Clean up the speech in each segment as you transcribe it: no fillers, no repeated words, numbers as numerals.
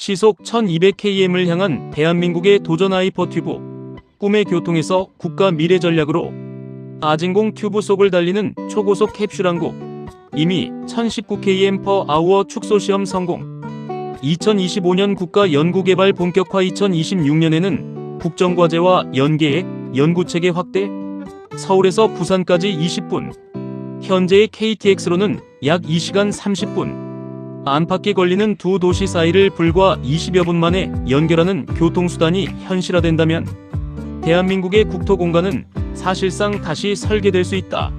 시속 1200km을 향한 대한민국의 도전 하이퍼튜브. 꿈의 교통에서 국가 미래 전략으로 아진공 튜브 속을 달리는 초고속 캡슐 항국. 이미 1019km/h 축소 시험 성공. 2025년 국가 연구개발 본격화. 2026년에는 국정과제와 연계획, 연구체계 확대. 서울에서 부산까지 20분. 현재의 KTX로는 약 2시간 30분. 안팎에 걸리는 두 도시 사이를 불과 20여 분 만에 연결하는 교통수단이 현실화된다면 대한민국의 국토 공간은 사실상 다시 설계될 수 있다.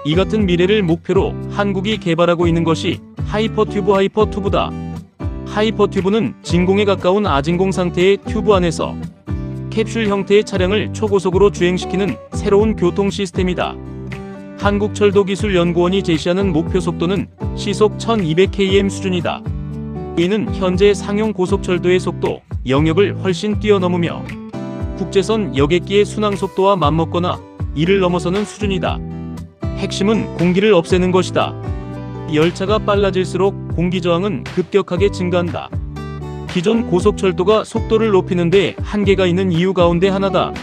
이 같은 미래를 목표로 한국이 개발하고 있는 것이 하이퍼튜브다. 하이퍼튜브는 진공에 가까운 아진공 상태의 튜브 안에서 캡슐 형태의 차량을 초고속으로 주행시키는 새로운 교통 시스템이다. 한국철도기술연구원이 제시하는 목표 속도는 시속 1200km 수준이다. 이는 현재 상용 고속철도의 속도 영역을 훨씬 뛰어넘으며 국제선 여객기의 순항 속도와 맞먹거나 이를 넘어서는 수준이다. 핵심은 공기를 없애는 것이다. 열차가 빨라질수록 공기 저항은 급격하게 증가한다. 기존 고속철도가 속도를 높이는 데 한계가 있는 이유 가운데 하나다.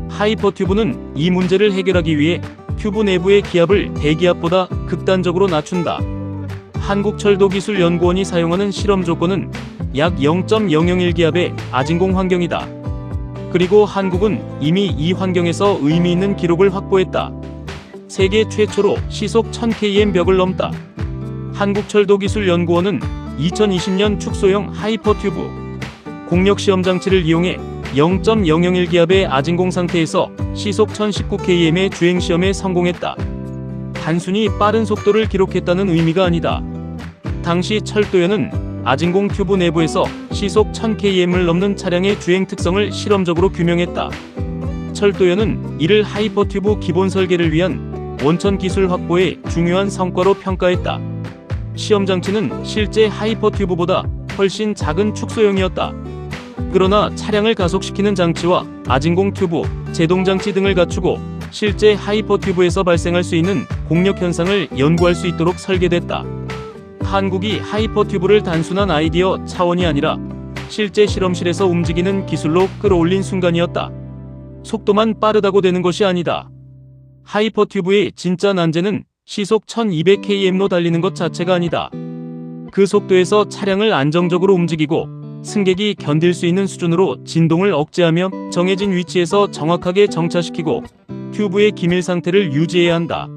하이퍼튜브는 이 문제를 해결하기 위해 튜브 내부의 기압을 대기압보다 극단적으로 낮춘다. 한국철도기술연구원이 사용하는 실험 조건은 약 0.001기압의 아진공 환경이다. 그리고 한국은 이미 이 환경에서 의미 있는 기록을 확보했다. 세계 최초로 시속 1000km 벽을 넘다. 한국철도기술연구원은 2020년 축소형 하이퍼튜브 공력 시험 장치를 이용해 0.001기압의 아진공 상태에서 시속 1019km의 주행 시험에 성공했다. 단순히 빠른 속도를 기록했다는 의미가 아니다. 당시 철도연은 아진공 튜브 내부에서 시속 1000km를 넘는 차량의 주행 특성을 실험적으로 규명했다. 철도연은 이를 하이퍼튜브 기본 설계를 위한 원천 기술 확보의 중요한 성과로 평가했다. 시험 장치는 실제 하이퍼튜브보다 훨씬 작은 축소형이었다. 그러나 차량을 가속시키는 장치와 아진공 튜브, 제동장치 등을 갖추고 실제 하이퍼튜브에서 발생할 수 있는 공력 현상을 연구할 수 있도록 설계됐다. 한국이 하이퍼튜브를 단순한 아이디어 차원이 아니라 실제 실험실에서 움직이는 기술로 끌어올린 순간이었다. 속도만 빠르다고 되는 것이 아니다. 하이퍼튜브의 진짜 난제는 시속 1200km로 달리는 것 자체가 아니다. 그 속도에서 차량을 안정적으로 움직이고 승객이 견딜 수 있는 수준으로 진동을 억제하며 정해진 위치에서 정확하게 정차시키고 튜브의 기밀 상태를 유지해야 한다.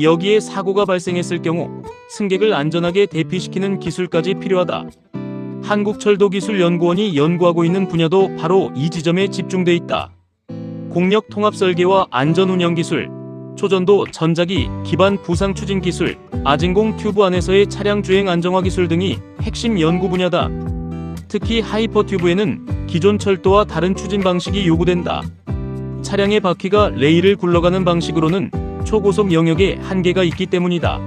여기에 사고가 발생했을 경우 승객을 안전하게 대피시키는 기술까지 필요하다. 한국철도기술연구원이 연구하고 있는 분야도 바로 이 지점에 집중돼 있다. 공력 통합 설계와 안전 운영 기술, 초전도 전자기 기반 부상 추진 기술, 아진공 튜브 안에서의 차량 주행 안정화 기술 등이 핵심 연구 분야다. 특히 하이퍼튜브에는 기존 철도와 다른 추진 방식이 요구된다. 차량의 바퀴가 레일을 굴러가는 방식으로는 초고속 영역에 한계가 있기 때문이다.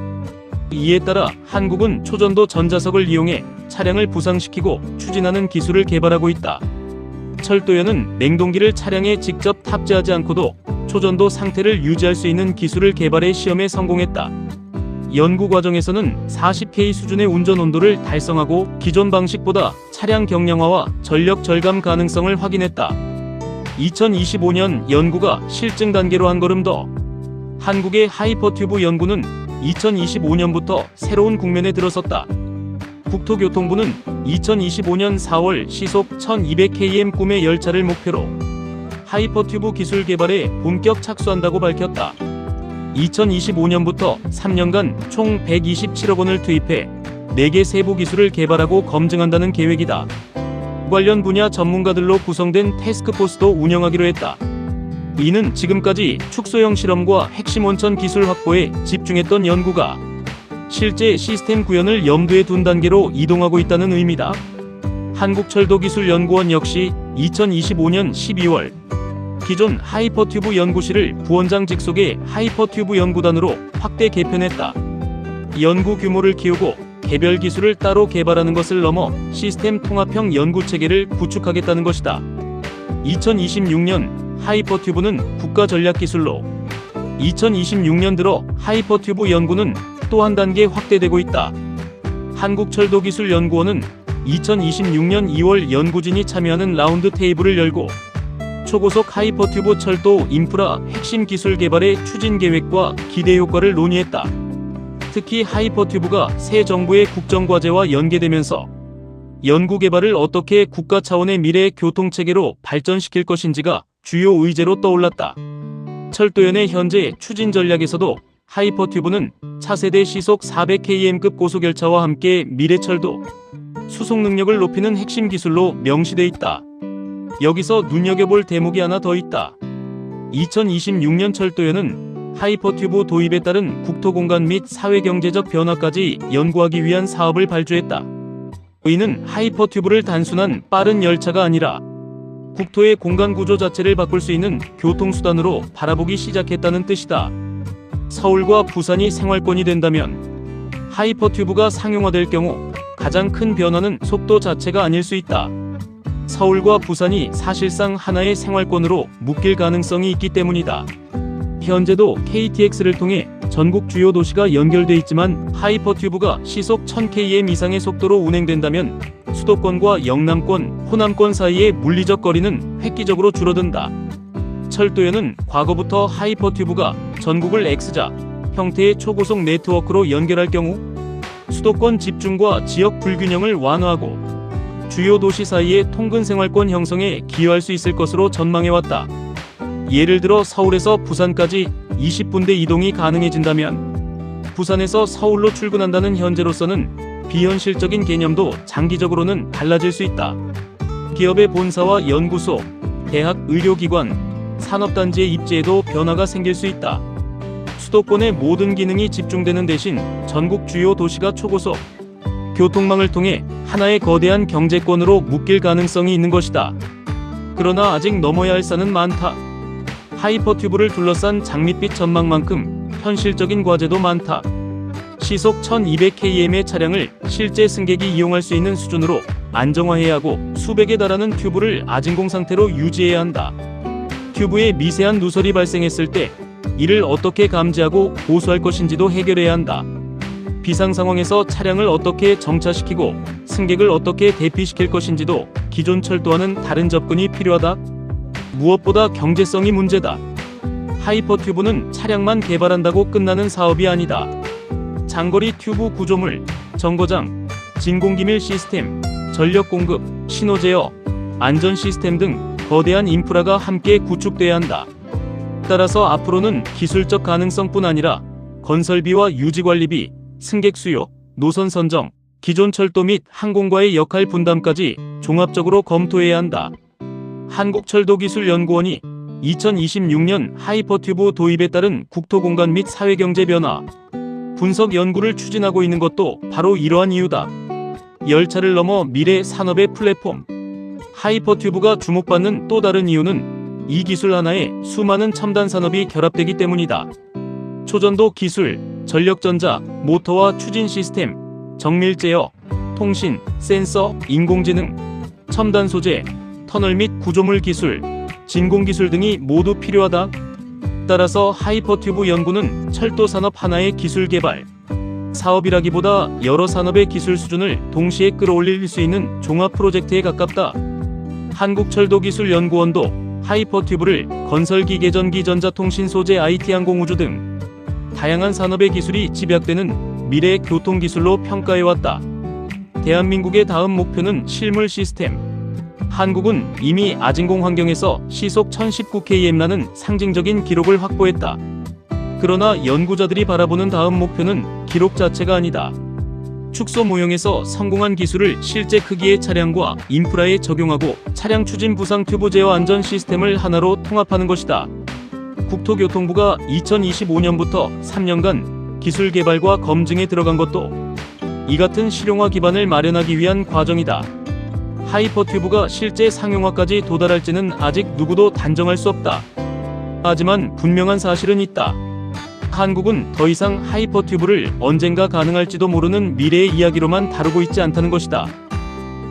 이에 따라 한국은 초전도 전자석을 이용해 차량을 부상시키고 추진하는 기술을 개발하고 있다. 철도연은 냉동기를 차량에 직접 탑재하지 않고도 초전도 상태를 유지할 수 있는 기술을 개발해 시험에 성공했다. 연구 과정에서는 40K 수준의 운전 온도를 달성하고 기존 방식보다 차량 경량화와 전력 절감 가능성을 확인했다. 2025년 연구가 실증 단계로 한 걸음 더. 한국의 하이퍼튜브 연구는 2025년부터 새로운 국면에 들어섰다. 국토교통부는 2025년 4월 시속 1200km 꿈의 열차를 목표로 하이퍼튜브 기술 개발에 본격 착수한다고 밝혔다. 2025년부터 3년간 총 127억 원을 투입해 4개 세부 기술을 개발하고 검증한다는 계획이다. 관련 분야 전문가들로 구성된 태스크포스도 운영하기로 했다. 이는 지금까지 축소형 실험과 핵심 원천 기술 확보에 집중했던 연구가 실제 시스템 구현을 염두에 둔 단계로 이동하고 있다는 의미다. 한국철도기술연구원 역시 2025년 12월 기존 하이퍼튜브 연구실을 부원장 직속의 하이퍼튜브 연구단으로 확대 개편했다. 연구 규모를 키우고 개별 기술을 따로 개발하는 것을 넘어 시스템 통합형 연구 체계를 구축하겠다는 것이다. 2026년 하이퍼튜브는 국가 전략 기술로 2026년 들어 하이퍼튜브 연구는 또 한 단계 확대되고 있다. 한국철도기술연구원은 2026년 2월 연구진이 참여하는 라운드 테이블을 열고 초고속 하이퍼튜브 철도 인프라 핵심 기술 개발의 추진 계획과 기대 효과를 논의했다. 특히 하이퍼튜브가 새 정부의 국정과제와 연계되면서 연구 개발을 어떻게 국가 차원의 미래 교통체계로 발전시킬 것인지가 주요 의제로 떠올랐다. 철도연의 현재 추진 전략에서도 하이퍼튜브는 차세대 시속 400km급 고속열차와 함께 미래철도 수송 능력을 높이는 핵심 기술로 명시돼 있다. 여기서 눈여겨볼 대목이 하나 더 있다. 2026년 철도연은 하이퍼튜브 도입에 따른 국토공간 및 사회경제적 변화까지 연구하기 위한 사업을 발주했다. 이는 하이퍼튜브를 단순한 빠른 열차가 아니라 국토의 공간 구조 자체를 바꿀 수 있는 교통수단으로 바라보기 시작했다는 뜻이다. 서울과 부산이 생활권이 된다면 하이퍼튜브가 상용화될 경우 가장 큰 변화는 속도 자체가 아닐 수 있다. 서울과 부산이 사실상 하나의 생활권으로 묶일 가능성이 있기 때문이다. 현재도 KTX를 통해 전국 주요 도시가 연결돼 있지만 하이퍼튜브가 시속 1000km 이상의 속도로 운행된다면 수도권과 영남권, 호남권 사이의 물리적 거리는 획기적으로 줄어든다. 철도연은 과거부터 하이퍼튜브가 전국을 X자 형태의 초고속 네트워크로 연결할 경우 수도권 집중과 지역 불균형을 완화하고 주요 도시 사이의 통근 생활권 형성에 기여할 수 있을 것으로 전망해왔다. 예를 들어 서울에서 부산까지 20분대 이동이 가능해진다면 부산에서 서울로 출근한다는 현재로서는 비현실적인 개념도 장기적으로는 달라질 수 있다. 기업의 본사와 연구소, 대학, 의료기관, 산업단지의 입지에도 변화가 생길 수 있다. 수도권의 모든 기능이 집중되는 대신 전국 주요 도시가 초고속 교통망을 통해 하나의 거대한 경제권으로 묶일 가능성이 있는 것이다. 그러나 아직 넘어야 할 산은 많다. 하이퍼튜브를 둘러싼 장밋빛 전망만큼 현실적인 과제도 많다. 시속 1200km의 차량을 실제 승객이 이용할 수 있는 수준으로 안정화해야 하고 수백에 달하는 튜브를 아진공 상태로 유지해야 한다. 튜브에 미세한 누설이 발생했을 때 이를 어떻게 감지하고 보수할 것인지도 해결해야 한다. 비상 상황에서 차량을 어떻게 정차시키고 승객을 어떻게 대피시킬 것인지도 기존 철도와는 다른 접근이 필요하다. 무엇보다 경제성이 문제다. 하이퍼튜브는 차량만 개발한다고 끝나는 사업이 아니다. 장거리 튜브 구조물, 정거장, 진공기밀 시스템, 전력 공급, 신호 제어, 안전 시스템 등 거대한 인프라가 함께 구축돼야 한다. 따라서 앞으로는 기술적 가능성뿐 아니라 건설비와 유지관리비, 승객 수요, 노선 선정, 기존 철도 및 항공과의 역할 분담까지 종합적으로 검토해야 한다. 한국철도기술연구원이 2026년 하이퍼튜브 도입에 따른 국토공간 및 사회경제 변화 분석 연구를 추진하고 있는 것도 바로 이러한 이유다. 열차를 넘어 미래 산업의 플랫폼 하이퍼튜브가 주목받는 또 다른 이유는 이 기술 하나에 수많은 첨단 산업이 결합되기 때문이다. 초전도 기술, 전력전자, 모터와 추진 시스템, 정밀 제어, 통신, 센서, 인공지능, 첨단 소재, 터널 및 구조물 기술, 진공기술 등이 모두 필요하다. 따라서 하이퍼튜브 연구는 철도 산업 하나의 기술 개발 사업이라기보다 여러 산업의 기술 수준을 동시에 끌어올릴 수 있는 종합 프로젝트에 가깝다. 한국철도기술연구원도 하이퍼튜브를 건설기계, 전기, 전자통신, 소재, IT, 항공우주 등 다양한 산업의 기술이 집약되는 미래 교통기술로 평가해왔다. 대한민국의 다음 목표는 실물 시스템. 한국은 이미 아진공 환경에서 시속 1019km라는 상징적인 기록을 확보했다. 그러나 연구자들이 바라보는 다음 목표는 기록 자체가 아니다. 축소 모형에서 성공한 기술을 실제 크기의 차량과 인프라에 적용하고 차량 추진, 부상, 튜브 제어, 안전 시스템을 하나로 통합하는 것이다. 국토교통부가 2025년부터 3년간 기술 개발과 검증에 들어간 것도 이 같은 실용화 기반을 마련하기 위한 과정이다. 하이퍼튜브가 실제 상용화까지 도달할지는 아직 누구도 단정할 수 없다. 하지만 분명한 사실은 있다. 한국은 더 이상 하이퍼튜브를 언젠가 가능할지도 모르는 미래의 이야기로만 다루고 있지 않다는 것이다.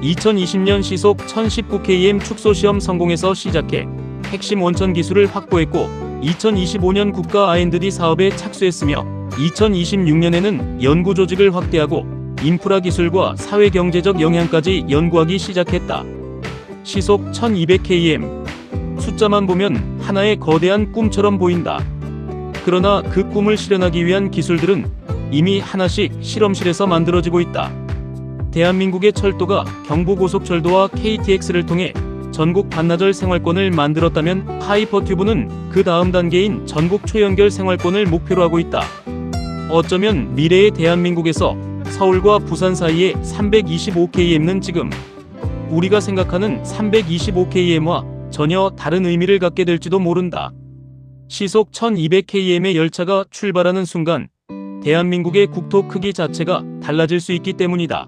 2020년 시속 1019km 축소 시험 성공에서 시작해 핵심 원천 기술을 확보했고 2025년 국가 R&D 사업에 착수했으며 2026년에는 연구 조직을 확대하고 인프라 기술과 사회 경제적 영향까지 연구하기 시작했다. 시속 1200km. 숫자만 보면 하나의 거대한 꿈처럼 보인다. 그러나 그 꿈을 실현하기 위한 기술들은 이미 하나씩 실험실에서 만들어지고 있다. 대한민국의 철도가 경부고속철도와 KTX를 통해 전국 반나절 생활권을 만들었다면 하이퍼튜브는 그 다음 단계인 전국 초연결 생활권을 목표로 하고 있다. 어쩌면 미래의 대한민국에서 서울과 부산 사이의 325km는 지금 우리가 생각하는 325km와 전혀 다른 의미를 갖게 될지도 모른다. 시속 1200km의 열차가 출발하는 순간 대한민국의 국토 크기 자체가 달라질 수 있기 때문이다.